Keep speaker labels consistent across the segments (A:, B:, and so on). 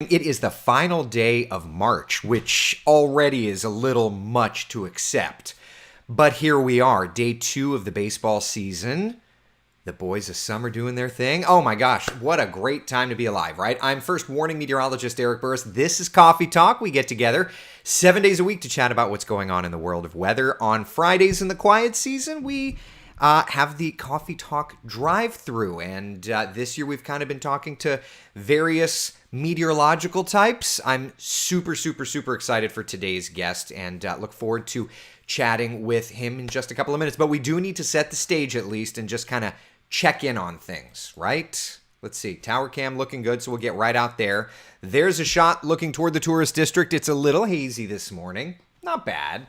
A: It is the final day of March, which already is a little much to accept. But here we are, day 2 of the baseball season. The boys of summer doing their thing. Oh my gosh, what a great time to be alive, right? I'm first warning meteorologist Eric Burris. This is Coffee Talk. We get together 7 days a week to chat about what's going on in the world of weather. On Fridays in the quiet season, we have the Coffee Talk drive-through. And this year we've kind of been talking to various meteorological types. I'm super excited for today's guest and look forward to chatting with him in just a couple of minutes. But we do need to set the stage at least and just kind of check in on things, right? Let's see. Tower cam looking good, so we'll get right out there. There's a shot looking toward the tourist district. It's a little hazy this morning. Not bad.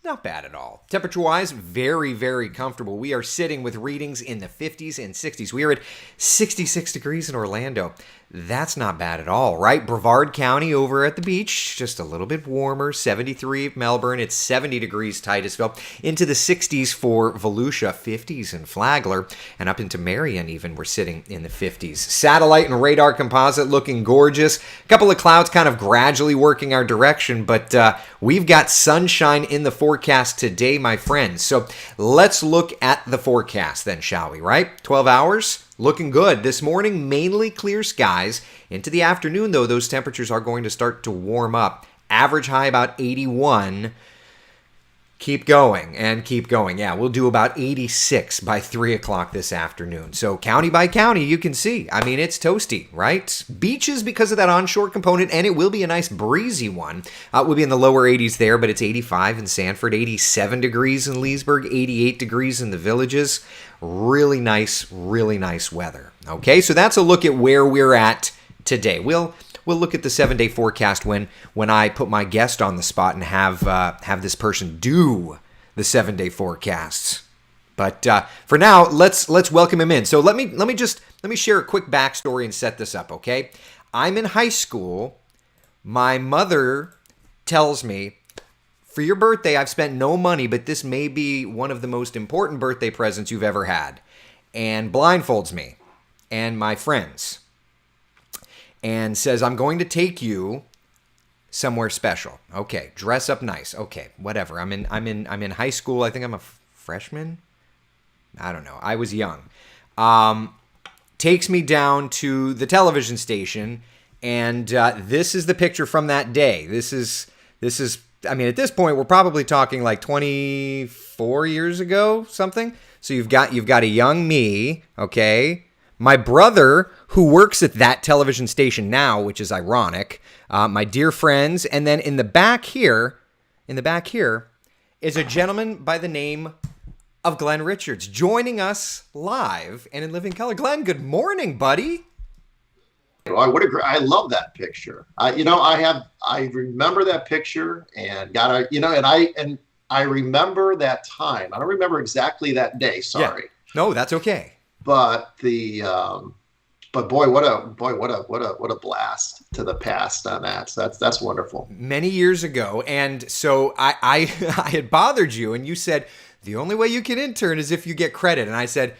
A: Not bad at all. Temperature-wise, very comfortable. We are sitting with readings in the 50s and 60s. We are at 66 degrees in Orlando. That's not bad at all, right? Brevard County over at the beach, just a little bit warmer. 73 Melbourne. It's 70 degrees Titusville. Into the 60s for Volusia, 50s in Flagler, and up into Marion even, we're sitting in the 50s. Satellite and radar composite looking gorgeous. A couple of clouds kind of gradually working our direction, but we've got sunshine in the forecast today, my friends. So let's look at the forecast then, shall we, right? 12 hours. Looking good. This morning, mainly clear skies. Into the afternoon, though, those temperatures are going to start to warm up. Average high about 81. Keep going and keep going. Yeah, we'll do about 86 by 3 o'clock this afternoon. So county by county, you can see. I mean, it's toasty, right? Beaches because of that onshore component, and it will be a nice breezy one. We'll be in the lower 80s there, but it's 85 in Sanford, 87 degrees in Leesburg, 88 degrees in the Villages. Really nice weather. Okay, so that's a look at where we're at today. We'll look at the 7-day forecast when I put my guest on the spot and have this person do the 7-day forecasts. But for now, let's welcome him in. So let me share a quick backstory and set this up. Okay, I'm in high school. My mother tells me, for your birthday, I've spent no money, but this may be one of the most important birthday presents you've ever had, and blindfolds me and my friends and says, I'm going to take you somewhere special. Okay, dress up nice. Okay, whatever. I'm in high school. I think I'm a freshman. I don't know. I was young. Takes me down to the television station, and this is the picture from that day. This is. I mean, at this point, we're probably talking like 24 years ago, something. So you've got a young me, okay? My brother, who works at that television station now, which is ironic. My dear friends, and then in the back here, is a gentleman by the name of Glenn Richards, joining us live and in living color. Glenn, good morning, buddy.
B: I love that picture. I remember that picture and I remember that time. I don't remember exactly that day. Sorry.
A: Yeah. No, that's okay.
B: But boy, what a blast to the past on that. So that's wonderful.
A: Many years ago, and so I had bothered you, and you said the only way you can intern is if you get credit, and I said,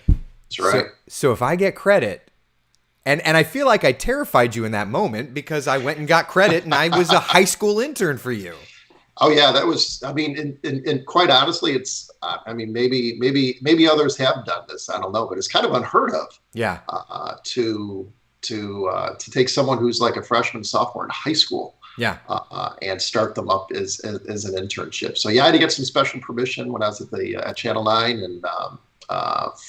B: that's right.
A: So if I get credit. And I feel like I terrified you in that moment because I went and got credit and I was a high school intern for you.
B: Oh yeah, that was. I mean, and quite honestly, it's. I mean, maybe others have done this. I don't know, but it's kind of unheard of.
A: Yeah.
B: To take someone who's like a freshman, sophomore in high school.
A: Yeah.
B: And start them up as an internship. So yeah, I had to get some special permission when I was at Channel 9 and.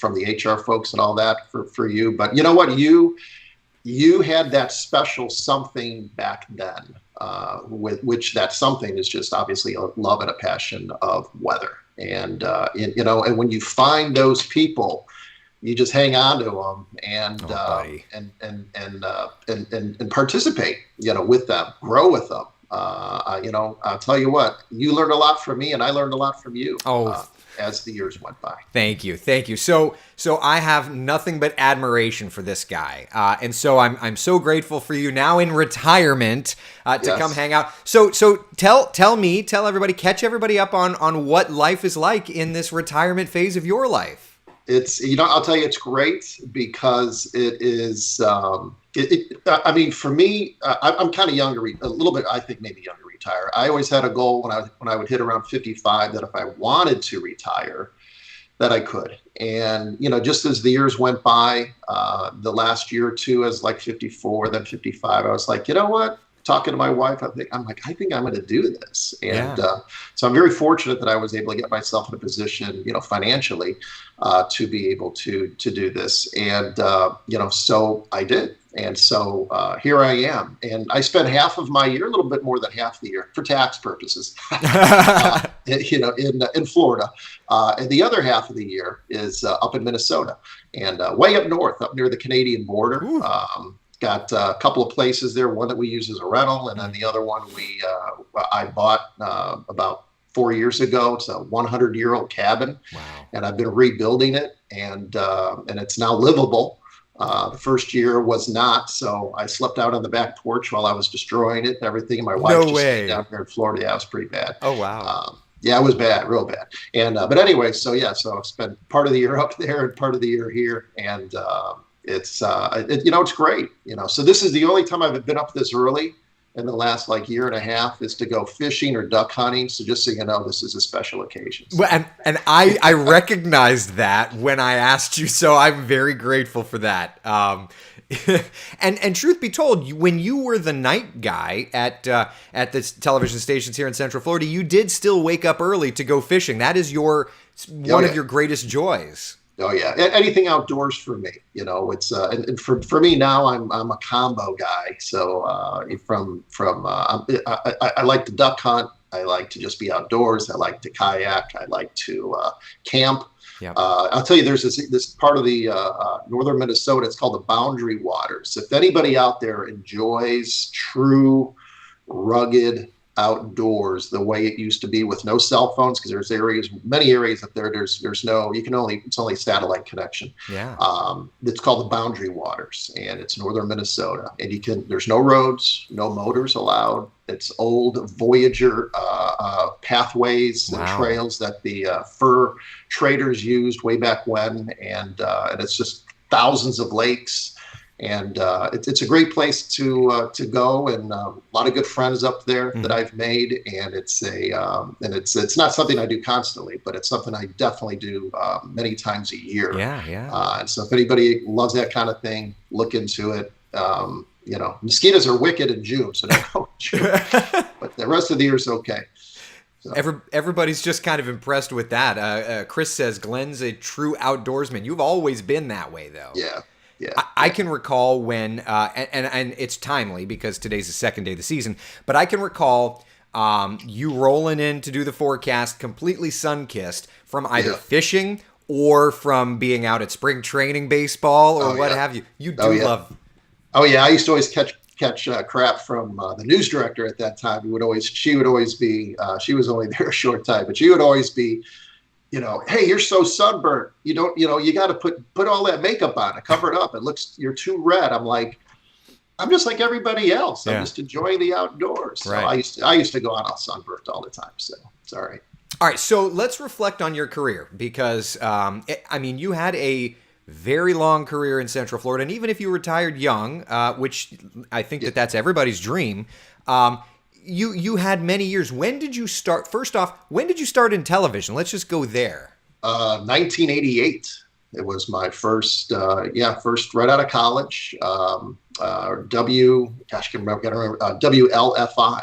B: From the HR folks and all that for you. But you know what? You had that special something back then, with which that something is just obviously a love and a passion of weather. And, and when you find those people, you just hang on to them and participate, with them, grow with them. I'll tell you what, you learned a lot from me and I learned a lot from you. As the years went by.
A: Thank you. So I have nothing but admiration for this guy, and so I'm so grateful for you now in retirement to come hang out. So tell everybody, catch everybody up on what life is like in this retirement phase of your life.
B: It's, I'll tell you, it's great because it is. I mean, for me, I'm kind of young to a little bit. I think maybe young to retire. I always had a goal when I would hit around 55 that if I wanted to retire, that I could. And just as the years went by, the last year or two, as like 54, then 55, I was like, you know what? Talking to my wife, I think I'm going to do this. And so I'm very fortunate that I was able to get myself in a position, financially, to be able to do this. And so I did. And so here I am. And I spent half of my year, a little bit more than half the year, for tax purposes, in Florida. And the other half of the year is up in Minnesota and way up north, up near the Canadian border. Got a couple of places there, one that we use as a rental, and then the other one I bought about 4 years ago. It's a 100-year-old cabin.
A: Wow.
B: And I've been rebuilding it, and it's now livable. The first year was not, so I slept out on the back porch while I was destroying it and everything. And my wife stayed down here in Florida. Yeah, it was pretty bad.
A: Oh, wow.
B: Yeah, it was bad, real bad. And but anyway, so I spent part of the year up there and part of the year here, and it's great. So this is the only time I've been up this early in the last year and a half is to go fishing or duck hunting. So just so you know, this is a special occasion.
A: Well, and I recognized that when I asked you, so I'm very grateful for that. And truth be told, when you were the night guy at the television stations here in Central Florida, you did still wake up early to go fishing. That is one of your greatest joys.
B: Oh yeah, anything outdoors for me. It's and for me now, I'm a combo guy. So I like to duck hunt. I like to just be outdoors. I like to kayak. I like to camp.
A: Yep.
B: I'll tell you, there's this part of the northern Minnesota. It's called the Boundary Waters. If anybody out there enjoys true, rugged outdoors the way it used to be with no cell phones, because there's many areas up there, there's no, it's only satellite connection.
A: Yeah.
B: It's called the Boundary Waters, and it's northern Minnesota, and there's no roads, no motors allowed. It's old Voyager pathways and trails that the fur traders used way back when, and it's just thousands of lakes. And it's a great place to go, and a lot of good friends up there that I've made. And it's not something I do constantly, but it's something I definitely do many times a year.
A: Yeah.
B: And so if anybody loves that kind of thing, look into it. Mosquitoes are wicked in June, so don't go in June. But the rest of the year is okay. So.
A: Everybody's just kind of impressed with that. Chris says Glenn's a true outdoorsman. You've always been that way, though.
B: Yeah. Yeah,
A: I can recall when, and it's timely because today's the second day of the season, but I can recall you rolling in to do the forecast completely sun-kissed from either fishing or from being out at spring training baseball or what have you. You do love.
B: Oh yeah, I used to always catch crap from the news director at that time. She would always be. She was only there a short time, but she would always be. Hey, you're so sunburned. You got to put all that makeup on to cover it up. You're too red. I'm just like everybody else. I'm just enjoying the outdoors. So
A: right.
B: I used to go out all sunburned all the time. So it's all right.
A: All right. So let's reflect on your career because, you had a very long career in Central Florida. And even if you retired young, which I think that's everybody's dream, You had many years. When did you start? First off, when did you start in television? Let's just go there.
B: 1988. It was my first right out of college. WLFI.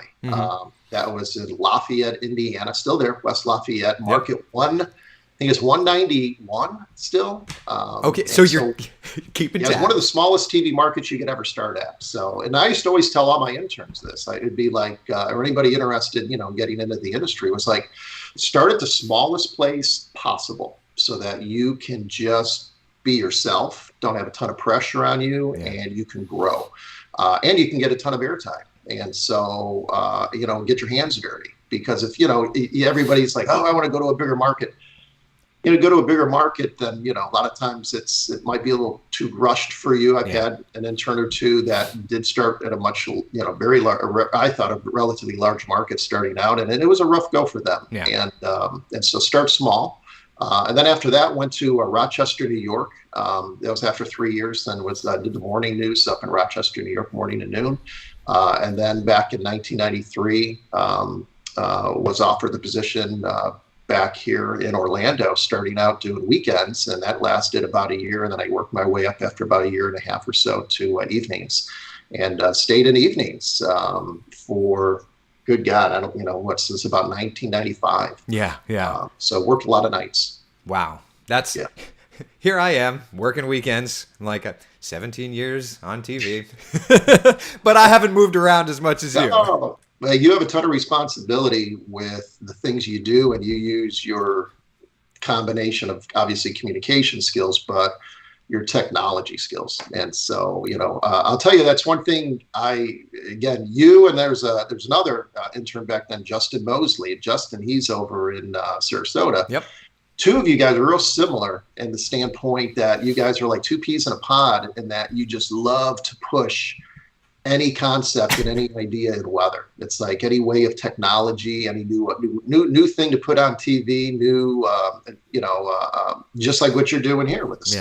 B: That was in Lafayette, Indiana. Still there, West Lafayette. Market 1. I think it's 191 still.
A: Okay, so you're keeping tabs.
B: It's one of the smallest TV markets you could ever start at. So, and I used to always tell all my interns this. It'd be like, or anybody interested, getting into the industry, was like, start at the smallest place possible so that you can just be yourself, don't have a ton of pressure on you, and you can grow. And you can get a ton of airtime. And so, get your hands dirty. Because if, everybody's like, oh, I want to go to a bigger market. Go to a bigger market, then, a lot of times it might be a little too rushed for you. I've had an intern or two that did start at a much, very large, I thought a relatively large market starting out, and it was a rough go for them. Yeah. And so start small, And then after that, went to Rochester, New York. That was after 3 years. Then did the morning news up in Rochester, New York, morning to noon. And then back in 1993, was offered the position back here in Orlando, starting out doing weekends, and that lasted about a year. And then I worked my way up after about a year and a half or so to evenings, and stayed in evenings for, good God, I don't, what's this, about 1995.
A: Yeah, yeah.
B: So worked a lot of nights.
A: Wow. That's,
B: Yeah.
A: Here I am working weekends, like 17 years on TV, but I haven't moved around as much as you.
B: Oh, well, you have a ton of responsibility with the things you do, and you use your combination of obviously communication skills, but your technology skills. And so, I'll tell you, that's one thing you, and there's another intern back then, Justin Mosley. Justin, he's over in Sarasota.
A: Yep.
B: Two of you guys are real similar in the standpoint that you guys are like two peas in a pod, and that you just love to push any concept and any idea in weather. It's like any way of technology, any new thing to put on TV, just like what you're doing here with us,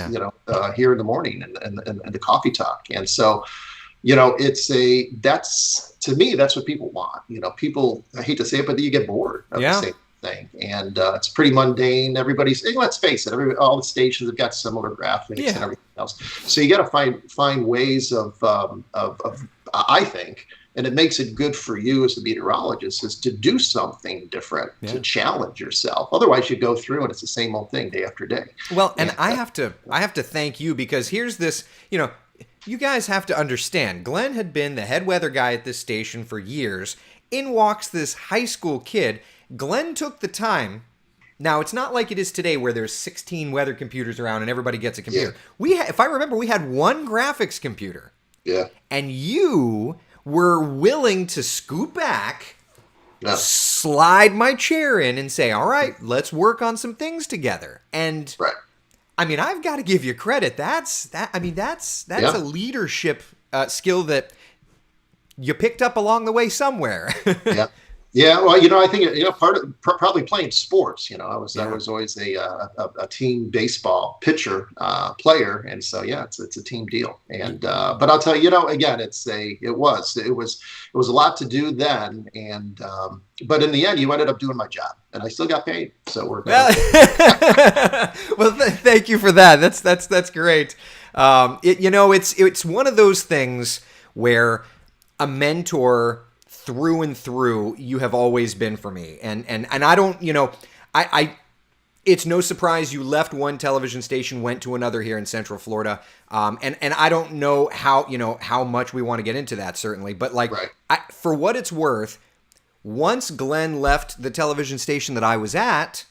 B: here in the morning and the coffee talk. And so, that's, to me, that's what people want. People, I hate to say it, but you get bored of the same thing, and it's pretty mundane. Let's face it, all the stations have got similar graphics and everything else. So you got to find ways of I think, and it makes it good for you as a meteorologist, is to do something different, to challenge yourself. Otherwise, you go through and it's the same old thing day after day.
A: Well, and I have to thank you, because here's this, you guys have to understand, Glenn had been the head weather guy at this station for years. In walks this high school kid. Glenn took the time. Now, it's not like it is today where there's 16 weather computers around and everybody gets a computer. Yeah. If I remember, we had one graphics computer.
B: Yeah.
A: And you were willing to scoot back, slide my chair in, and say, all right, let's work on some things together. And I mean, I've got to give you credit. That's a leadership skill that you picked up along the way somewhere.
B: Yeah. Yeah, well, I think part of probably playing sports. I was always a team baseball pitcher, player, and so it's a team deal. And but I'll tell you, again, it was a lot to do then, and but in the end, you ended up doing my job, and I still got paid. So we're
A: well, thank you for that. That's great. It's one of those things where a mentor, through and through, you have always been for me. And I don't, it's no surprise you left one television station, went to another here in Central Florida. And I don't know how much we want to get into that, certainly. But for what it's worth, once Glenn left the television station that I was at,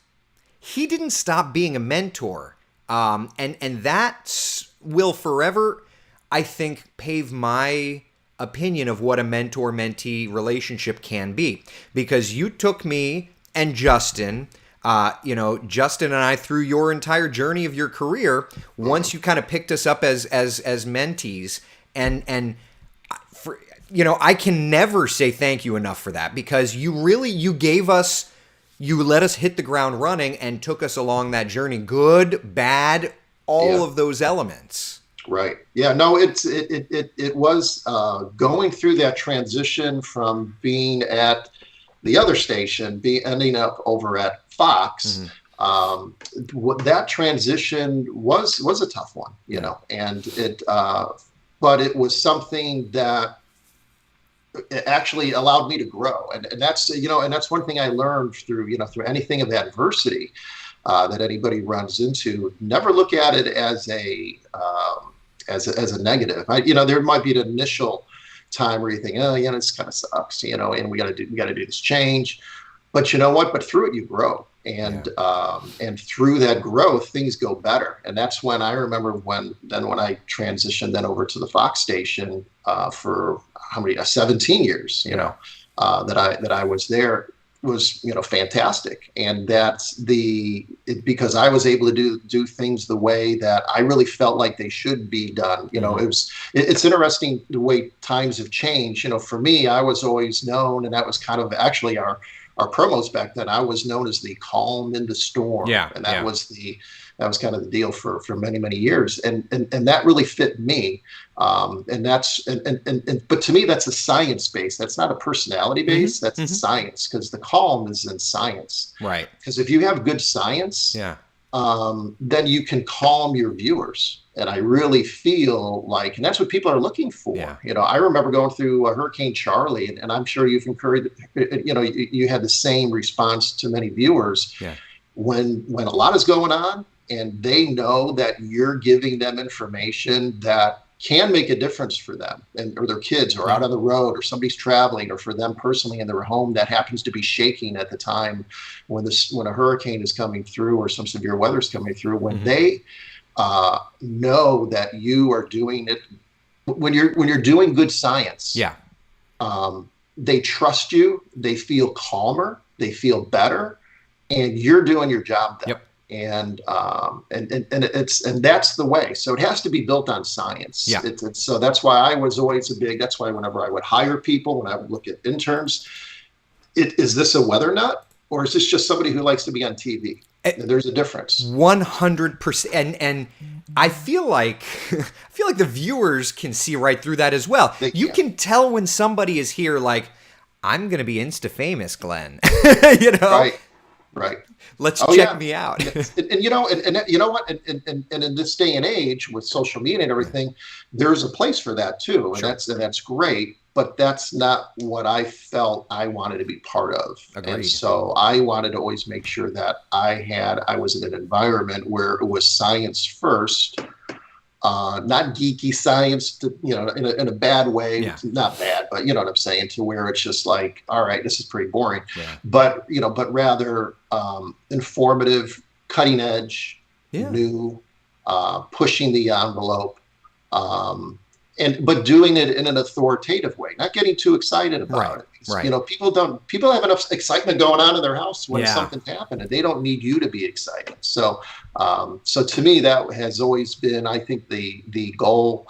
A: he didn't stop being a mentor. And that will forever, I think, pave my opinion of what a mentor-mentee relationship can be, because you took me and Justin, Justin and I, through your entire journey of your career. Once you kind of picked us up as mentees, and for, I can never say thank you enough for that, because you let us hit the ground running and took us along that journey, good, bad, all of those elements.
B: Right. Yeah. No. It was going through that transition from being at the other station, ending up over at Fox. That transition was a tough one, and but it was something that it actually allowed me to grow, and that's and that's one thing I learned through anything of adversity that anybody runs into. Never look at it as a negative. There might be an initial time where you think, this kind of sucks, and we got to do this change. But you know what? But through it, you grow, and through that growth, things go better. And that's when I remember when I transitioned over to the Fox station for 17 years, that I was there, was fantastic. And that's because I was able to do things the way that I really felt like they should be done. It's interesting the way times have changed. For me, I was always known, and that was kind of actually our our promos back then, I was known as the calm in the storm,
A: Yeah,
B: and that
A: yeah.
B: was kind of the deal for many years, and that really fit me. And that's but to me, that's a science base. That's not a personality base. That's science, because the calm is in science.
A: Right.
B: Because if you have good science,
A: Yeah.
B: then you can calm your viewers. And I really feel like, and that's what people are looking for.
A: Yeah.
B: I remember going through Hurricane Charlie, and I'm sure you've incurred, you had the same response to many viewers.
A: Yeah.
B: When a lot is going on, and they know that you're giving them information that can make a difference for them or their kids, or out on the road, or somebody's traveling, or for them personally in their home that happens to be shaking at the time when a hurricane is coming through, or some severe weather is coming through, when they know that you are doing it, when you're doing good science,
A: Yeah.
B: They trust you, they feel calmer, they feel better, and you're doing your job then.
A: Yep.
B: And that's the way. So it has to be built on science.
A: Yeah.
B: So that's why I was always that's why whenever I would hire people, when I would look at interns, is this a weather nut, or is this just somebody who likes to be on TV? There's a difference.
A: 100%. And I feel like the viewers can see right through that as well. You can tell when somebody is here, like, I'm going to be Insta famous, Glenn.
B: Right.
A: Let's check me out.
B: And you know what? And in this day and age with social media and everything, there's a place for that too, and that's great. But that's not what I felt I wanted to be part of.
A: Agreed.
B: And so I wanted to always make sure that I was in an environment where it was science first. Not geeky science, in a bad way.
A: Yeah.
B: Not bad, but you know what I'm saying, to where it's just like, all right, this is pretty boring.
A: Yeah.
B: But rather informative, cutting edge,
A: Yeah.
B: new, pushing the envelope, but doing it in an authoritative way, not getting too excited about it.
A: Right.
B: People have enough excitement going on in their house when
A: Yeah.
B: something's happening. They don't need you to be excited. So to me, that has always been, I think, the goal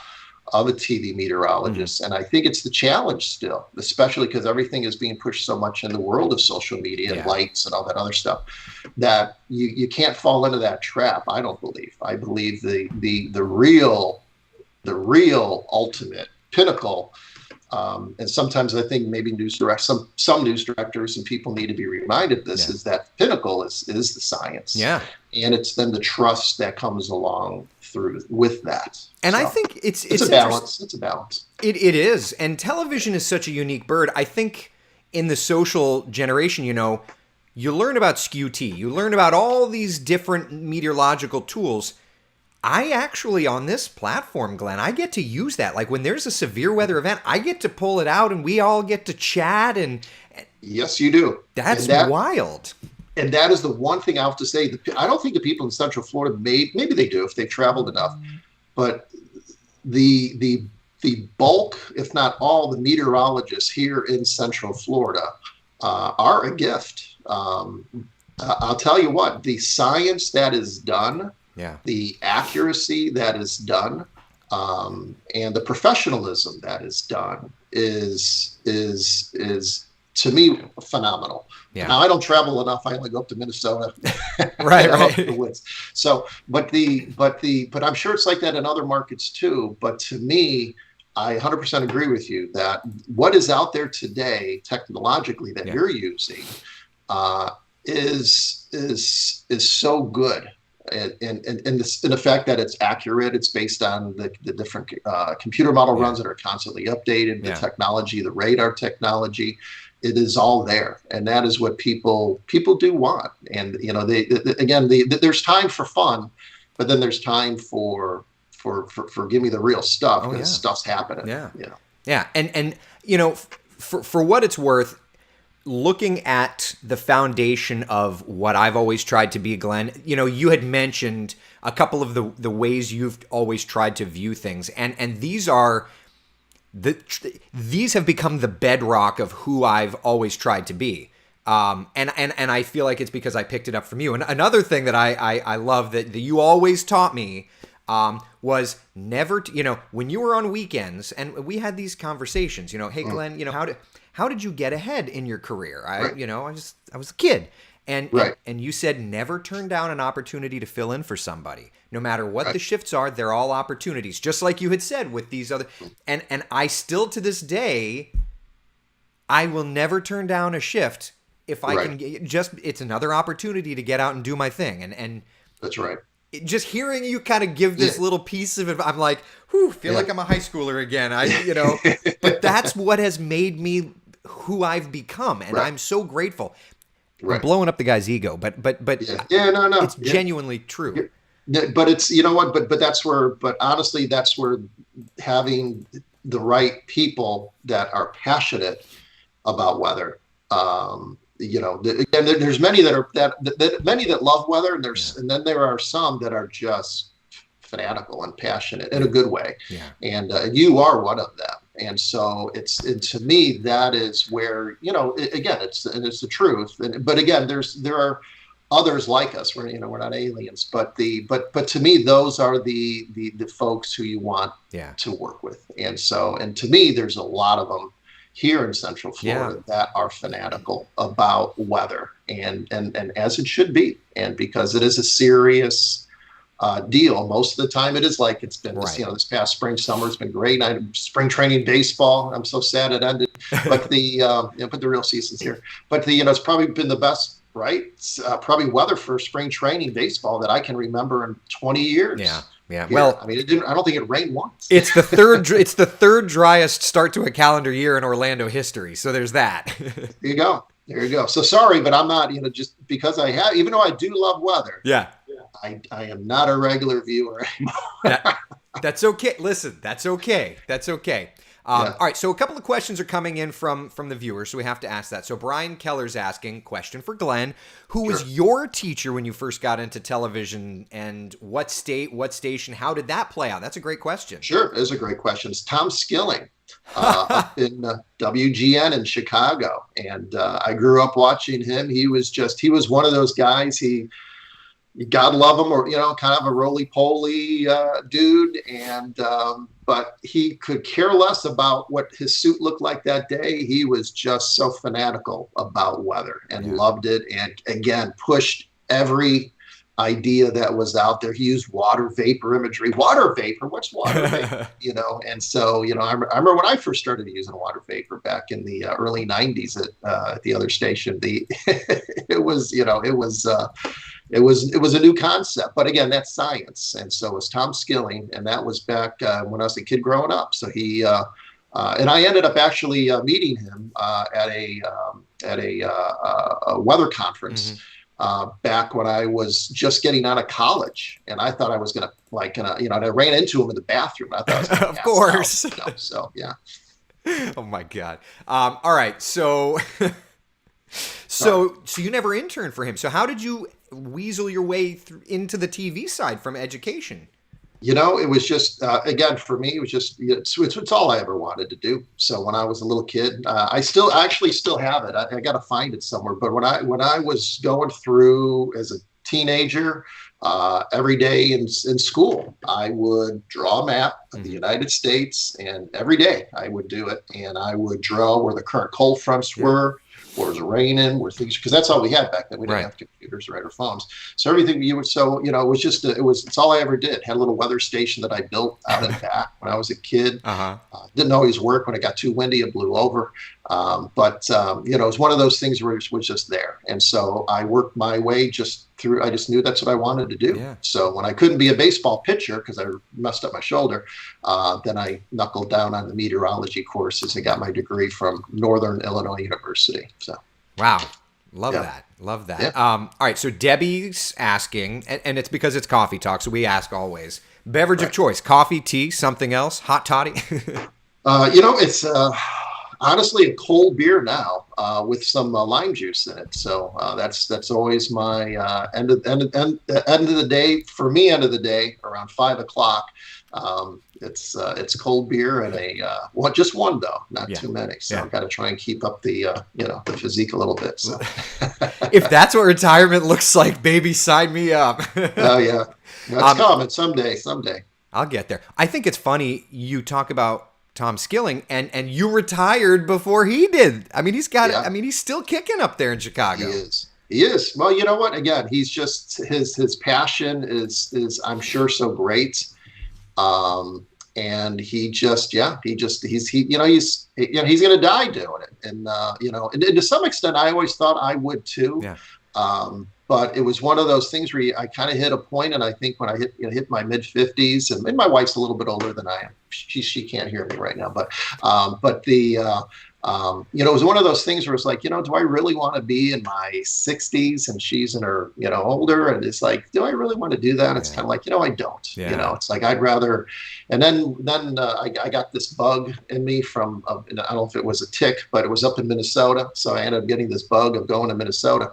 B: of a TV meteorologist. And I think it's the challenge still, especially because everything is being pushed so much in the world of social media and lights and all that other stuff, that you can't fall into that trap. I don't believe. I believe the real ultimate pinnacle. And sometimes I think maybe some news directors and people need to be reminded of this, is that pinnacle is the science.
A: Yeah.
B: And it's then the trust that comes along through with that.
A: And I think it's
B: a balance. It's a balance.
A: It is. And television is such a unique bird. I think in the social generation, you learn about skew-T, you learn about all these different meteorological tools. I actually, on this platform, Glenn, I get to use that. Like when there's a severe weather event, I get to pull it out and we all get to chat. And
B: yes, you do.
A: That's wild.
B: And that is the one thing I have to say. I don't think the people in Central Florida, maybe they do if they've traveled enough, but the bulk, if not all, the meteorologists here in Central Florida are a gift. I'll tell you what, the science that is done, the accuracy that is done, and the professionalism that is done is to me phenomenal.
A: Yeah.
B: Now I don't travel enough. I only go up to Minnesota,
A: right.
B: The woods. So, but I'm sure it's like that in other markets too. But to me, I 100% agree with you that what is out there today technologically that you're using is so good. And the fact that it's accurate, it's based on the different computer model runs that are constantly updated, the technology, the radar technology, it is all there. And that is what people do want. And, there's time for fun, but then there's time for give me the real stuff, because stuff's happening.
A: Yeah. And for what it's worth, looking at the foundation of what I've always tried to be, Glenn, you had mentioned a couple of the ways you've always tried to view things, and these have become the bedrock of who I've always tried to be. And I feel like it's because I picked it up from you. And another thing that I love that you always taught me, was never, when you were on weekends, and we had these conversations, hey, Glenn, how did you get ahead in your career? I was a kid. And you said never turn down an opportunity to fill in for somebody. No matter what the shifts are, they're all opportunities. Just like you had said with these other, and I still to this day, I will never turn down a shift if I can it's another opportunity to get out and do my thing. And
B: that's right.
A: Just hearing you kind of give this little piece of it, I'm like, feel like I'm a high schooler again. But that's what has made me who I've become, and I'm so grateful. I'm blowing up the guy's ego, but no, it's genuinely true.
B: But it's, you know what, but that's where, but honestly, that's where having the right people that are passionate about weather, and there's many many that love weather, and then there are some that are just fanatical and passionate in a good way. Yeah. And you are one of them. And so to me, that is where, again, it's the truth. But again, there are others like us. We're not aliens, but to me, those are the folks who you want to work with. And to me, there's a lot of them here in Central Florida that are fanatical about weather, and as it should be. And because it is a serious deal. Most of the time it is like it's been this past spring, summer has been great. Spring training baseball, I'm so sad it ended, but the real season's here. But it's probably been the best, right? Probably weather for spring training baseball that I can remember in 20 years.
C: Yeah.
B: Here. Well, I mean, I don't think it rained once.
A: It's the third driest start to a calendar year in Orlando history. So there's that.
B: There you go. So sorry, but I'm not, just because even though I do love weather.
A: Yeah.
B: I am not a regular viewer anymore.
A: That's okay. Listen, that's okay. All right, so a couple of questions are coming in from the viewers, so we have to ask that. So Brian Keller's asking, question for Glenn, who was your teacher when you first got into television, and what station, how did that play out? That's a great question.
B: Sure, it is a great question. It's Tom Skilling up in WGN in Chicago, and I grew up watching him. He was one of those guys, God love him, or kind of a roly-poly dude, and but he could care less about what his suit looked like that day. He was just so fanatical about weather and loved it, and again pushed every idea that was out there. He used water vapor imagery. Water vapor? What's water vapor? And so I remember when I first started using water vapor back in the early '90s at the other station. It was a new concept, but again, that's science. And so it was Tom Skilling, and that was back when I was a kid growing up. So he and I ended up actually meeting him at a weather conference back when I was just getting out of college, and I thought I was gonna and I ran into him in the bathroom. I thought I was gonna
A: of course.
B: Out, so yeah.
A: Oh my God. All right, so. So you never interned for him. So how did you weasel your way into the TV side from education?
B: It was just, again, for me, it was just, it's all I ever wanted to do. So when I was a little kid, I actually still have it. I got to find it somewhere. But when I was going through as a teenager, every day in school, I would draw a map of the United States, and every day I would do it. And I would draw where the current cold fronts were, where it was raining, where things, because that's all we had back then. We didn't have computers or phones. So everything it was just, it's all I ever did. Had a little weather station that I built out in back when I was a kid. Didn't always work. When it got too windy, it blew over. But it was one of those things where it was just there. And so I worked my way just through, I just knew that's what I wanted to do. Yeah. So when I couldn't be a baseball pitcher because I messed up my shoulder, then I knuckled down on the meteorology courses and got my degree from Northern Illinois University. So.
A: Wow. Love that. Yeah. All right. So Debbie's asking, and it's because it's coffee talk, so we ask always. Beverage of choice: coffee, tea, something else, hot toddy.
B: It's honestly a cold beer now with some lime juice in it. So that's always my end of the day for me. End of the day around 5 o'clock. It's cold beer and just one though, not too many. So I've got to try and keep up the the physique a little bit. So
A: if that's what retirement looks like, baby, sign me up.
B: Oh yeah. That's coming someday. Someday.
A: I'll get there. I think it's funny you talk about Tom Skilling and you retired before he did. I mean, he's still kicking up there in Chicago.
B: He is. He is. Well, you know what? Again, he's just his passion is I'm sure so great. And he's going to die doing it. And and to some extent I always thought I would too.
A: Yeah.
B: But it was one of those things where I kind of hit a point, and I think when I hit my mid 50s, and my wife's a little bit older than I am. She can't hear me right now, but it was one of those things where it's like, do I really want to be in my 60s and she's in her, older, and it's like, do I really want to do that? It's kind of like, I don't.
A: Yeah.
B: It's like I'd rather. And then I got this bug in me from I don't know if it was a tick, but it was up in Minnesota, so I ended up getting this bug of going to Minnesota,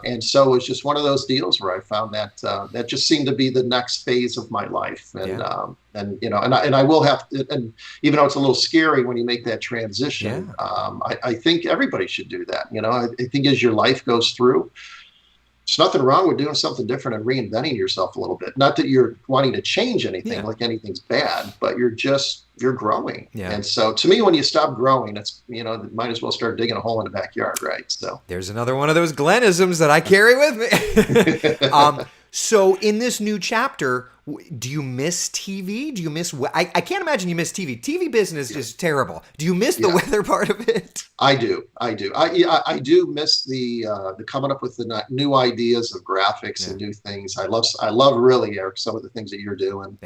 B: and so it was just one of those deals where I found that that just seemed to be the next phase of my life, and I will have to, and even though it's a little scary when you make that transition, I think everybody should do that. I think as your life goes through, there's nothing wrong with doing something different and reinventing yourself a little bit. Not that you're wanting to change anything, like anything's bad, but you're growing. Yeah. And so to me, when you stop growing, it's, might as well start digging a hole in the backyard, right? So there's
A: another one of those Glennisms that I carry with me. So in this new chapter, do you miss TV? Do you miss? I can't imagine you miss TV. TV business is terrible. Do you miss the weather part of it?
B: I do. I do miss the coming up with the new ideas of graphics and new things. I love really, Eric, some of the things that you're doing.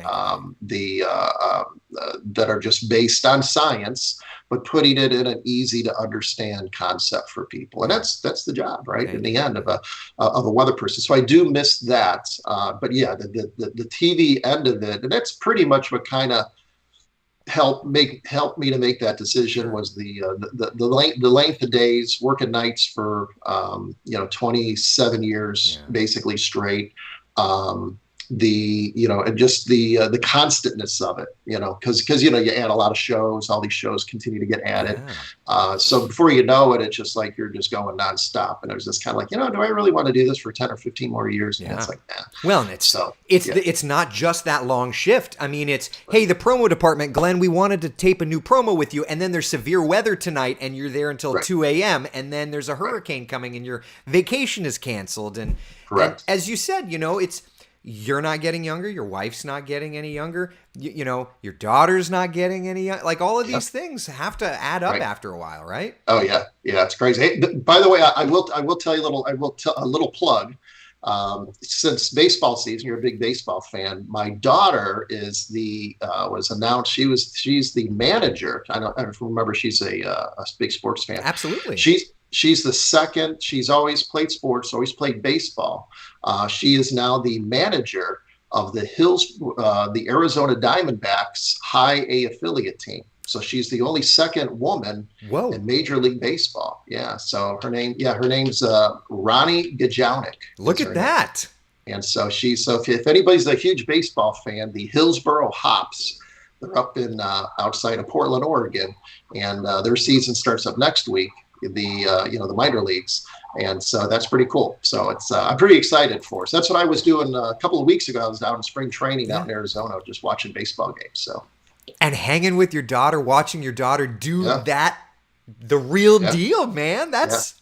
B: That are just based on science, but putting it in an easy to understand concept for people, and that's the job, right? In the end of a weather person. So I do miss that, but the TV end of it, and that's pretty much what kind of helped me to make that decision was the length of days, working nights for 27 years basically straight. And just the constantness of it, because you add a lot of shows, all these shows continue to get added. So before you know it, it's just like you're just going nonstop. And there's this kind of like, do I really want to do this for 10 or 15 more years? And it's like, nah.
A: Well, and it's not just that long shift. I mean, it's, hey, the promo department, Glenn, we wanted to tape a new promo with you. And then there's severe weather tonight and you're there until 2 a.m. And then there's a hurricane coming and your vacation is canceled. And as you said, you're not getting younger. Your wife's not getting any younger. Your daughter's not getting any younger. Like all of these things have to add up after a while, right?
B: Oh yeah, it's crazy. Hey, by the way, I will tell you a little plug. Since baseball season, you're a big baseball fan. My daughter was announced. She's the manager. I don't remember. She's a big sports fan.
A: Absolutely.
B: She's the second. She's always played sports, always played baseball. She is now the manager of the Arizona Diamondbacks High A affiliate team. So she's the only second woman in Major League Baseball. Yeah. So her name's Ronnie Gajownik.
A: Look at that.
B: And so if anybody's a huge baseball fan, the Hillsboro Hops, they're up in outside of Portland, Oregon, and their season starts up next week. The minor leagues, and so that's pretty cool. So it's I'm pretty excited for us. That's what I was doing a couple of weeks ago. I was down in spring training out in Arizona, just watching baseball games. So
A: and hanging with your daughter, watching your daughter do that, the real deal, man. That's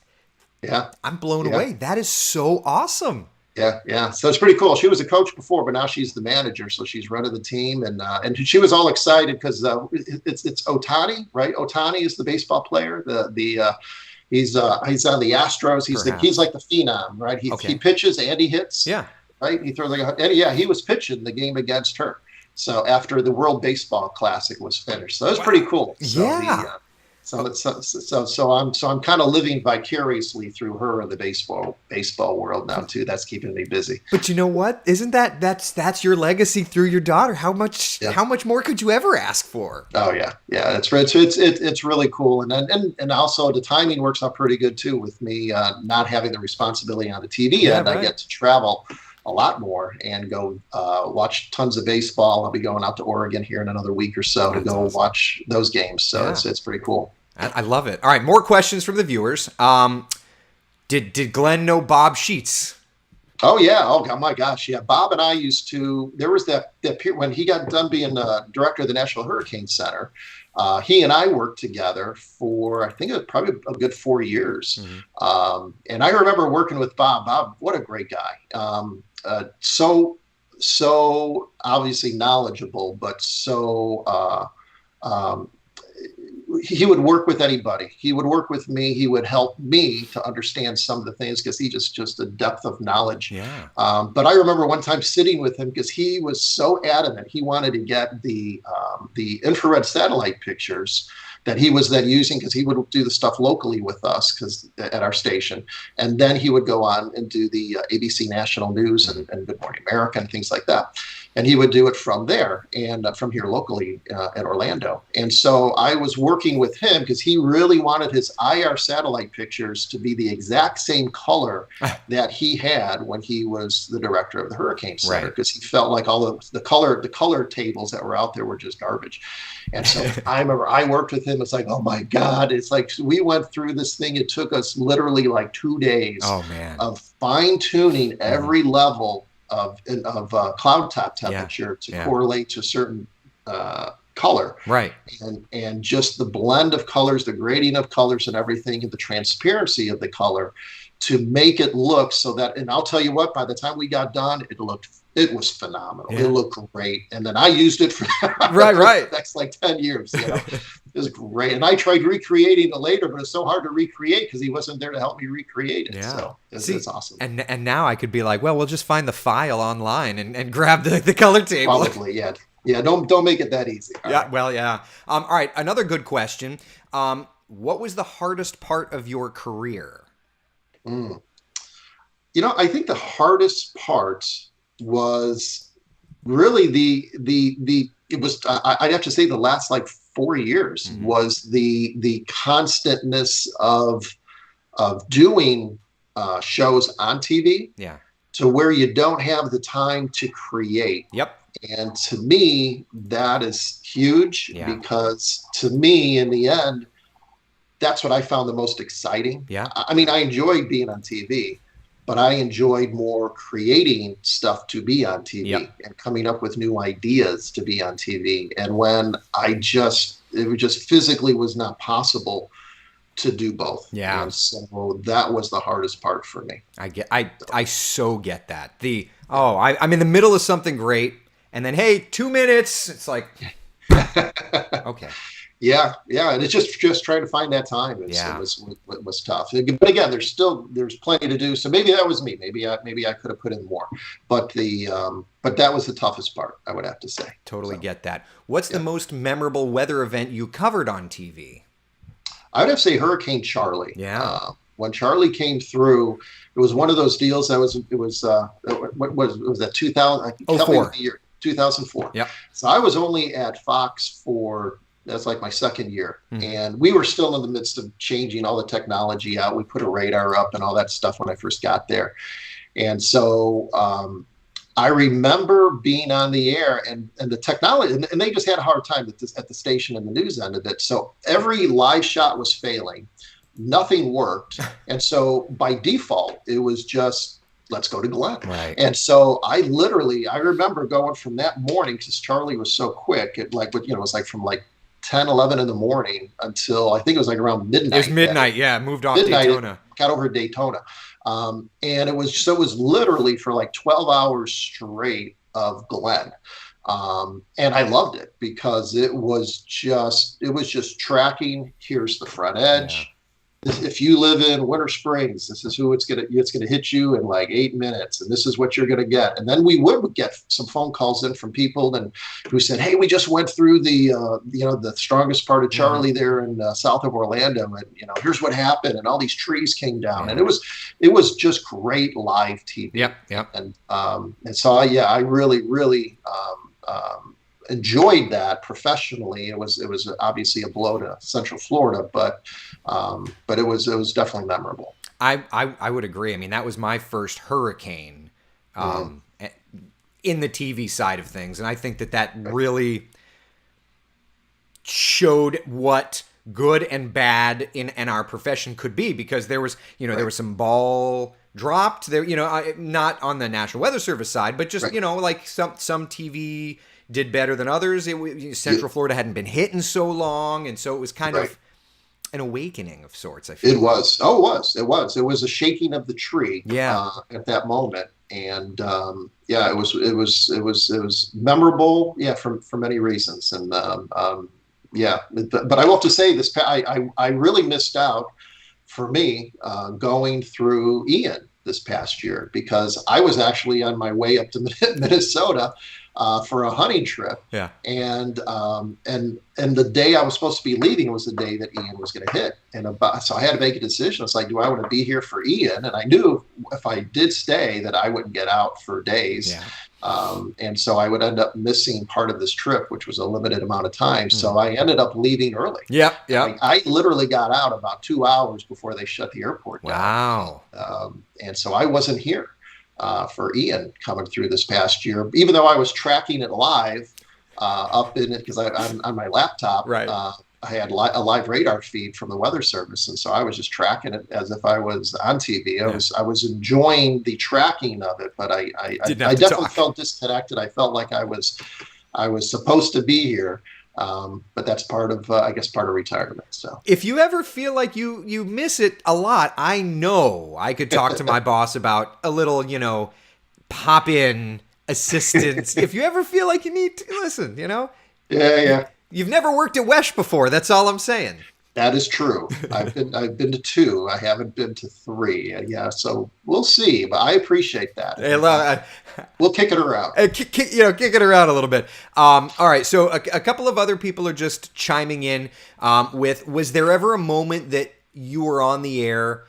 A: I'm blown away. That is so awesome.
B: Yeah. So it's pretty cool. She was a coach before, but now she's the manager. So she's running the team, and she was all excited because it's Ohtani, right? Ohtani is the baseball player. He's on the Astros. He's like the phenom, right? He pitches and he hits.
A: Yeah.
B: Right. He throws he was pitching the game against her. So after the World Baseball Classic was finished, so that's pretty cool. So So I'm kind of living vicariously through her in the baseball world now too. That's keeping me busy.
A: But you know what? Isn't that's your legacy through your daughter? How much more could you ever ask for?
B: Oh yeah. It's really cool, and also the timing works out pretty good too with me not having the responsibility on the TV end. Right. I get to travel a lot more and go watch tons of baseball. I'll be going out to Oregon here in another week or so to go watch those games. So it's pretty cool.
A: I love it. All right, more questions from the viewers. Did Glenn know Bob Sheets?
B: Oh yeah. Oh my gosh. Yeah. Bob and I used to. There was that when he got done being director of the National Hurricane Center. He and I worked together for I think it was probably a good 4 years.
A: Hmm.
B: And I remember working with Bob. Bob, what a great guy. So obviously knowledgeable, but so um, he would work with anybody. He would work with me. He would help me to understand some of the things because he just a depth of knowledge.
A: Yeah.
B: But I remember one time sitting with him because he was so adamant. He wanted to get the infrared satellite pictures that he was then using because he would do the stuff locally with us because at our station, and then he would go on and do the ABC National News and Good Morning America and things like that. And he would do it from there and from here locally in Orlando. And so I was working with him because he really wanted his IR satellite pictures to be the exact same color that he had when he was the director of the Hurricane Center, because he felt like all of the color tables that were out there were just garbage. And so I remember I worked with him. It's like, oh my God, it's like we went through this thing. It took us literally like 2 days of fine tuning every level of cloud top temperature to correlate to a certain color,
A: right?
B: And just the blend of colors, the gradient of colors, and everything, and the transparency of the color to make it look so that. And I'll tell you what, by the time we got done, it was phenomenal. It looked great, and then I used it for the next like 10 years. You know? It was great, and I tried recreating it later, but it's so hard to recreate because he wasn't there to help me recreate it. Yeah. So it's awesome.
A: And now I could be like, well, we'll just find the file online and grab the color table.
B: Probably, yeah. Yeah, don't make it that easy.
A: All right. Well, yeah. All right, another good question. What was the hardest part of your career?
B: You know, I think the hardest part was really it was I'd have to say the last like 4 years was the constantness of doing shows on TV to where you don't have the time to create.
A: Yep.
B: And to me, that is huge because to me, in the end, that's what I found the most exciting.
A: Yeah.
B: I mean, I enjoyed being on TV, but I enjoyed more creating stuff to be on TV and coming up with new ideas to be on TV. And when it just physically was not possible to do both.
A: Yeah.
B: And so that was the hardest part for me.
A: I so get that. I'm in the middle of something great, and then, hey, 2 minutes. It's like, okay.
B: Yeah, and it's just trying to find that time. It was tough. But again, there's plenty to do. So maybe that was me. Maybe I could have put in more. But that was the toughest part, I would have to say.
A: Totally get that. What's the most memorable weather event you covered on TV?
B: I would have to say Hurricane Charlie.
A: Yeah.
B: When Charlie came through, it was one of those deals that was what was that 2000? 2004.
A: Yep.
B: So I was only at Fox that's like my second year. And we were still in the midst of changing all the technology out. We put a radar up and all that stuff when I first got there. And so I remember being on the air and the technology, and they just had a hard time at the station and the news end of it. So every live shot was failing. Nothing worked. And so by default, it was just, let's go to Glenn.
A: Right.
B: And so I remember going from that morning, because Charlie was so quick, it was like from like 10, 11 in the morning until I think it was like around midnight.
A: It was midnight, moved off Daytona.
B: Got over Daytona. And it was literally for like 12 hours straight of Glenn. And I loved it because it was just tracking. Here's the front edge.
A: Yeah.
B: If you live in Winter Springs, this is who it's gonna hit you in like 8 minutes, and this is what you're gonna get. And then we would get some phone calls in from people who said, "Hey, we just went through the strongest part of Charlie there in south of Orlando, and here's what happened, and all these trees came down, and it was just great live TV."
A: Yep.
B: And so I really enjoyed that professionally. It was obviously a blow to Central Florida, but it was definitely memorable.
A: I would agree. I mean, that was my first hurricane in the TV side of things, and I think that really showed what good and bad in our profession could be, because there was there was some ball dropped. There, not on the National Weather Service side, but just,
B: Right.
A: like some TV did better than others. Central Florida hadn't been hit in so long, and so it was kind
B: Right.
A: of an awakening of sorts, I feel.
B: It was. Oh, it was a shaking of the tree.
A: Yeah.
B: At that moment, and yeah, it was memorable. Yeah, for many reasons, and yeah, but I will have to say this. I really missed out for me going through Ian this past year because I was actually on my way up to Minnesota for a hunting trip.
A: Yeah.
B: And the day I was supposed to be leaving was the day that Ian was going to hit. So I had to make a decision. It's like, do I want to be here for Ian? And I knew if I did stay that I wouldn't get out for days.
A: Yeah.
B: And so I would end up missing part of this trip, which was a limited amount of time. So I ended up leaving early.
A: Yeah. Yeah.
B: I literally got out about 2 hours before they shut the airport down.
A: Wow.
B: And so I wasn't here for Ian coming through this past year, even though I was tracking it live up in it because on my laptop.
A: Right.
B: I had a live radar feed from the Weather Service, and so I was just tracking it as if I was on TV. I was enjoying the tracking of it, but I definitely felt disconnected. I felt like I was supposed to be here, but that's part of part of retirement. So
A: if you ever feel like you miss it a lot, I know I could talk to my boss about a little pop in assistance. If you ever feel like you need to listen,
B: Yeah.
A: You've never worked at Wesh before. That's all I'm saying.
B: That is true. I've been to 2. I haven't been to 3. Yeah, so we'll see. But I appreciate that.
A: Hey,
B: we'll kick it around.
A: Kick it around a little bit. All right. So a couple of other people are just chiming in with: was there ever a moment that you were on the air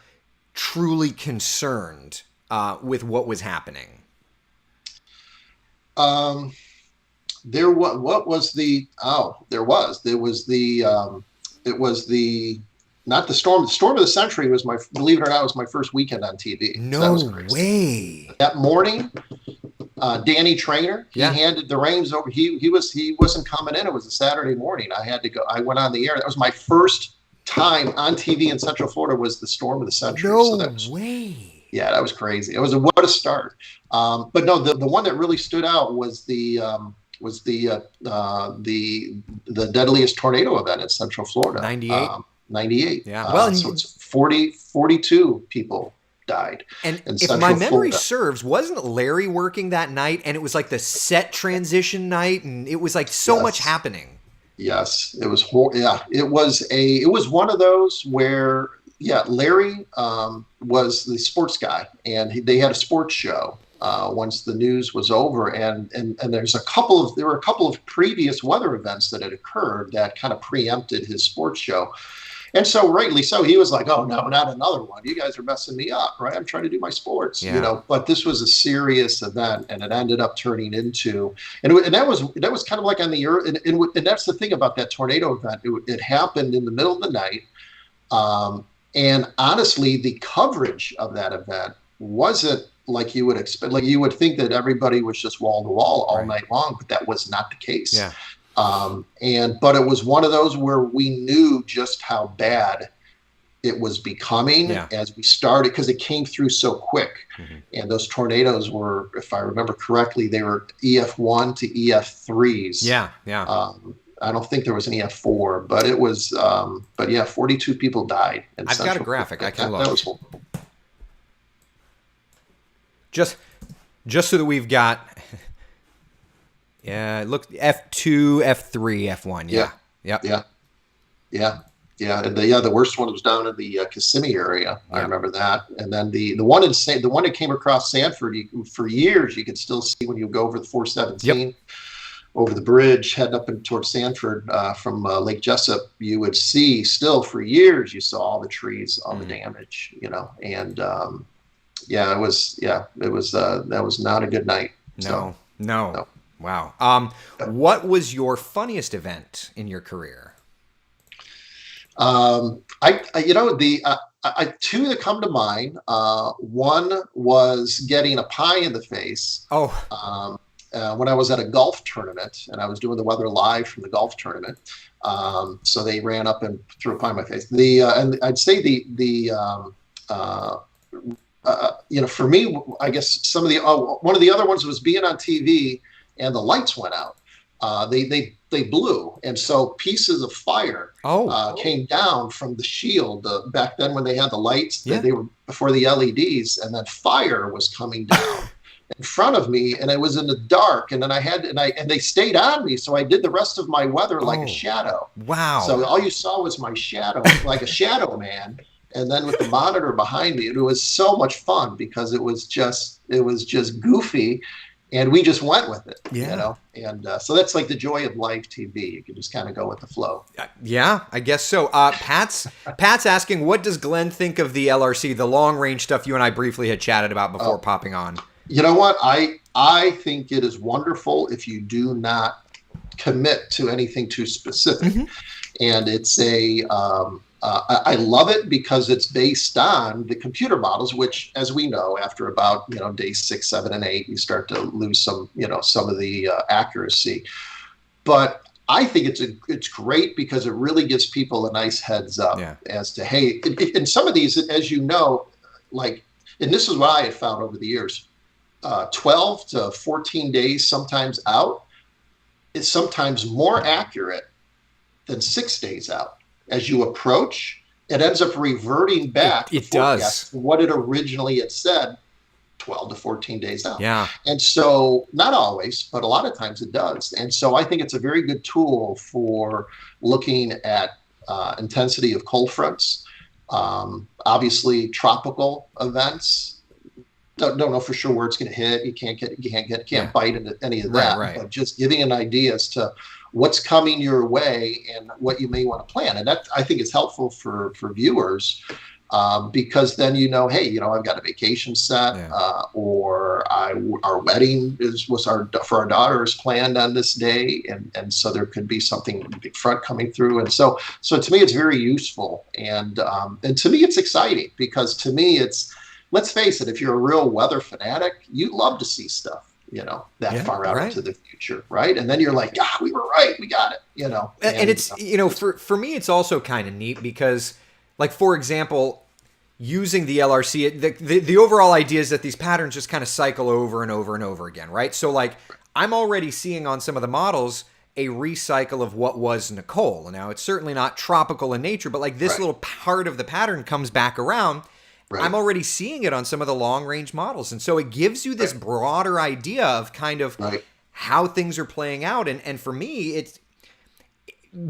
A: truly concerned with what was happening?
B: There was not the storm. The storm of the century was believe it or not, was my first weekend on TV.
A: No
B: so that was
A: way.
B: That morning, Danny Trainer, he handed the reins over. He wasn't coming in. It was a Saturday morning. I had to go. I went on the air. That was my first time on TV in Central Florida. Was the storm of the century.
A: No way.
B: Yeah, that was crazy. It was what a start. But no, the one that really stood out was the deadliest tornado event in Central Florida.
A: 98?
B: 98.
A: Yeah.
B: So it's 42 people died.
A: And
B: in
A: if
B: Central
A: my memory
B: Florida.
A: serves, wasn't Larry working that night? And it was like the set transition night, and it was like so much happening.
B: Yes, it was. It was one of those where Larry was the sports guy, and they had a sports show. Once the news was over, and there were a couple of previous weather events that had occurred that kind of preempted his sports show, and so rightly so, he was like, "Oh no, not another one! You guys are messing me up, right? I'm trying to do my sports, But this was a serious event, and it ended up turning into, and that was kind of like on the earth, and that's the thing about that tornado event. It happened in the middle of the night, and honestly, the coverage of that event wasn't like you would expect. Like you would think that everybody was just wall to wall all night long, but that was not the case.
A: Yeah.
B: But it was one of those where we knew just how bad it was becoming as we started, because it came through so quick. Mm-hmm. And those tornadoes were, if I remember correctly, they were EF1 to EF3s.
A: Yeah. Yeah.
B: I don't think there was an EF4, but it was, 42 people died.
A: I've got a graphic. I can look.
B: That was horrible.
A: Just so that we've got, look, F2, F3, F1. Yeah.
B: The worst one was down in the Kissimmee area. I remember that. And then the one that came across Sanford, for years you could still see when you go over the 417 over the bridge heading up towards Sanford from Lake Jessup. You would see still for years. You saw all the trees, all the damage. And that was not a good night.
A: No. Wow. What was your funniest event in your career?
B: Two that come to mind. One was getting a pie in the face. When I was at a golf tournament, and I was doing the weather live from the golf tournament. So they ran up and threw a pie in my face. And I'd say the for me, I guess some of the one of the other ones was being on TV and the lights went out. They blew, and so pieces of fire came down from the shield back then when they had the lights. They were before the LEDs, and then fire was coming down in front of me, and it was in the dark. And then and they stayed on me, so I did the rest of my weather like a shadow.
A: Wow!
B: So all you saw was my shadow, like a shadow man. And then with the monitor behind me, it was so much fun because it was just goofy. And we just went with it, And so that's like the joy of live TV. You can just kind of go with the flow.
A: Yeah, I guess so. Pat's asking, what does Glenn think of the LRC, the long range stuff you and I briefly had chatted about before popping on?
B: You know what? I think it is wonderful if you do not commit to anything too specific. Mm-hmm. And it's I love it because it's based on the computer models, which, as we know, after about day 6, 7, and 8, you start to lose some of the accuracy. But I think it's great because it really gives people a nice heads up as to, hey, and some of these, as you know, like, and this is what I have found over the years, 12 to 14 days sometimes out is sometimes more accurate than 6 days out. As you approach, it ends up reverting back
A: it does
B: to what it originally had said 12 to 14 days out.
A: Yeah.
B: And so not always, but a lot of times it does. And so I think it's a very good tool for looking at intensity of cold fronts, obviously tropical events. Don't know for sure where it's going to hit. You can't bite into any of that.
A: Right.
B: But just giving an idea as to what's coming your way and what you may want to plan. And that, I think, is helpful for viewers because then hey, I've got a vacation set or our wedding for our daughter is planned on this day. And so there could be something big front coming through. And so to me, it's very useful. And to me, it's exciting because to me, let's face it, if you're a real weather fanatic, you love to see stuff. That far out into the future, right? And then you're like, we were right, we got it,
A: And it's, for me, it's also kind of neat because, like, for example, using the LRC, the overall idea is that these patterns just kind of cycle over and over and over again, right? So, like, I'm already seeing on some of the models a recycle of what was Nicole. Now, it's certainly not tropical in nature, but, like, this little part of the pattern comes back around. Right. I'm already seeing it on some of the long-range models. And so it gives you this broader idea of kind of how things are playing out. And for me, it's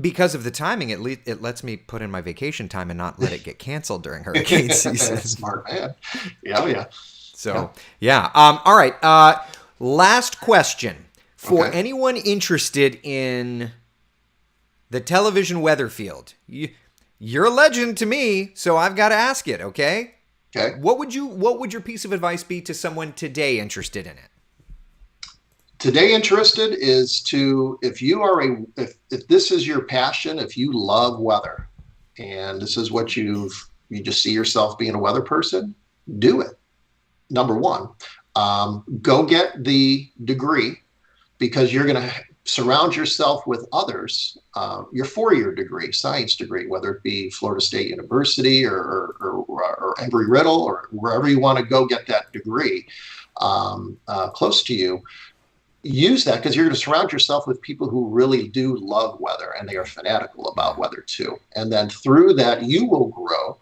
A: because of the timing, it lets me put in my vacation time and not let it get canceled during hurricane season.
B: Smart man. Yeah.
A: So, all right. Last question. For anyone interested in the television weather field, you're a legend to me, so I've got to ask it, okay?
B: Okay.
A: What would your piece of advice be to someone today interested in it?
B: Today interested is if this is your passion, if you love weather and this is what you just see yourself being a weather person, do it. Number one, go get the degree because you're going to surround yourself with others, your 4-year degree, science degree, whether it be Florida State University or Embry-Riddle or wherever you want to go get that degree close to you. Use that because you're going to surround yourself with people who really do love weather and they are fanatical about weather too. And then through that, you will grow.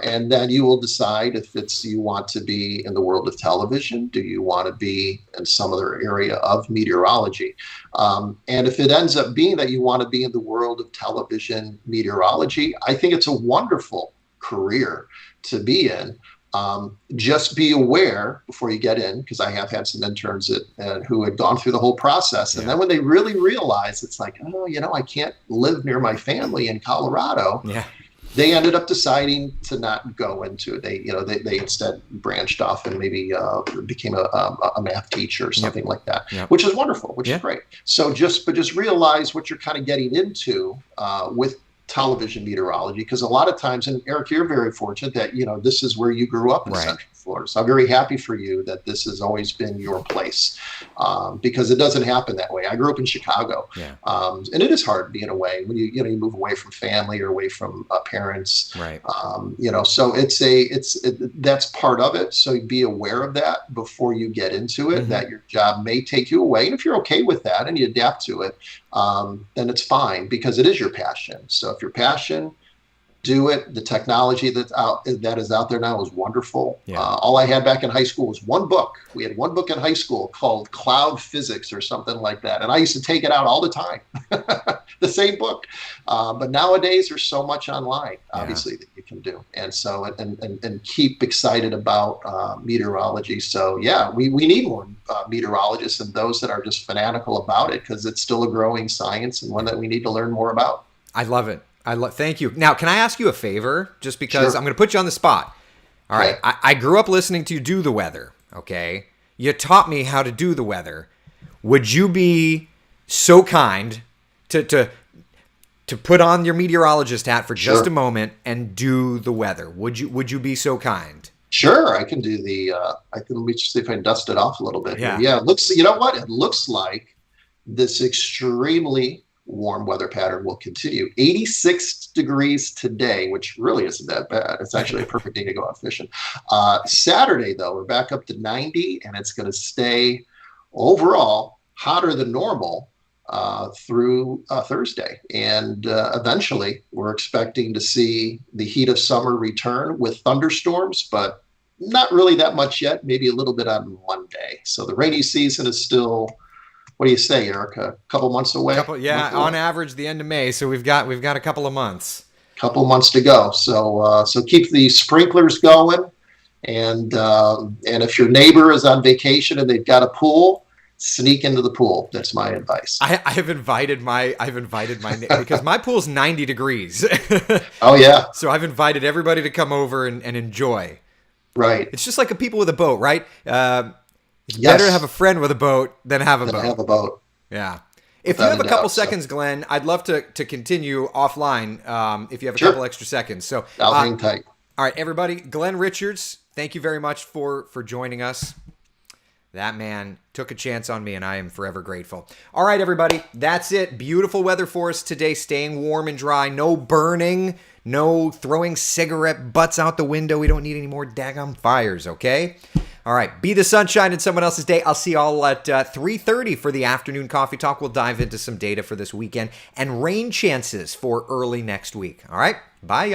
B: And then you will decide if you want to be in the world of television. Do you want to be in some other area of meteorology? And if it ends up being that you want to be in the world of television meteorology, I think it's a wonderful career to be in. Just be aware before you get in, because I have had some interns who had gone through the whole process. And then when they really realize it's like, I can't live near my family in Colorado.
A: Yeah.
B: They ended up deciding to not go into it. They instead branched off and maybe became a math teacher or something like that, which is wonderful, which is great. So just realize what you're kind of getting into with television meteorology, because a lot of times, and Eric, you're very fortunate that, this is where you grew up in
A: Right.
B: Central Florida. So I'm very happy for you that this has always been your place, because it doesn't happen that way. I grew up in Chicago,
A: Yeah.
B: and it is hard being away when you move away from family or away from parents.
A: Right.
B: So that's part of it. So be aware of that before you get into it, that your job may take you away. And if you're okay with that and you adapt to it, then it's fine, because it is your passion. So if your passion, do it. The technology that is out there now is wonderful.
A: Yeah.
B: All I had back in high school was one book. We had one book in high school called Cloud Physics or something like that. And I used to take it out all the time, the same book. But nowadays there's so much online, obviously, that you can do. And so, and keep excited about meteorology. So yeah, we need more meteorologists and those that are just fanatical about it, because it's still a growing science and one that we need to learn more about.
A: I love it. Thank you. Now, can I ask you a favor? Just because
B: Sure.
A: I'm going to put you on the spot. All right.
B: Okay.
A: I grew up listening to you do the weather. Okay. You taught me how to do the weather. Would you be so kind to put on your meteorologist hat for just
B: Sure.
A: a moment and do the weather? Would you be so kind?
B: Sure, I can do let me just see if I can dust it off a little bit
A: Yeah.
B: here. Yeah, you know what? It looks like this extremely warm weather pattern will continue. 86 degrees today, which really isn't that bad. It's actually a perfect day to go out fishing. Saturday, though, we're back up to 90, and it's going to stay overall hotter than normal through Thursday. And eventually, we're expecting to see the heat of summer return with thunderstorms, but not really that much yet, maybe a little bit on Monday. So the rainy season is still, what do you say, Eric? A couple months away?
A: On average, the end of May. So we've got a couple of months.
B: Couple months to go. So keep the sprinklers going. And if your neighbor is on vacation and they've got a pool, sneak into the pool. That's my advice.
A: I've invited my because my pool's 90 degrees.
B: Oh, yeah.
A: So I've invited everybody to come over and enjoy.
B: Right.
A: It's just like a people with a boat, right? It's
B: Yes.
A: better to have a friend with a boat than have a
B: Then
A: boat.
B: have a boat.
A: Yeah. If you
B: Without
A: have
B: a
A: a couple
B: doubt, so.
A: seconds, Glenn, I'd love to continue offline if you have a
B: Sure.
A: couple extra seconds. So,
B: I'll hang tight.
A: all right, everybody, Glenn Richards, thank you very much for joining us. That man took a chance on me, and I am forever grateful. All right, everybody, that's it. Beautiful weather for us today, staying warm and dry. No burning, no throwing cigarette butts out the window. We don't need any more daggum fires, okay? All right, be the sunshine in someone else's day. I'll see y'all at 3:30 for the afternoon coffee talk. We'll dive into some data for this weekend and rain chances for early next week. All right, bye, y'all.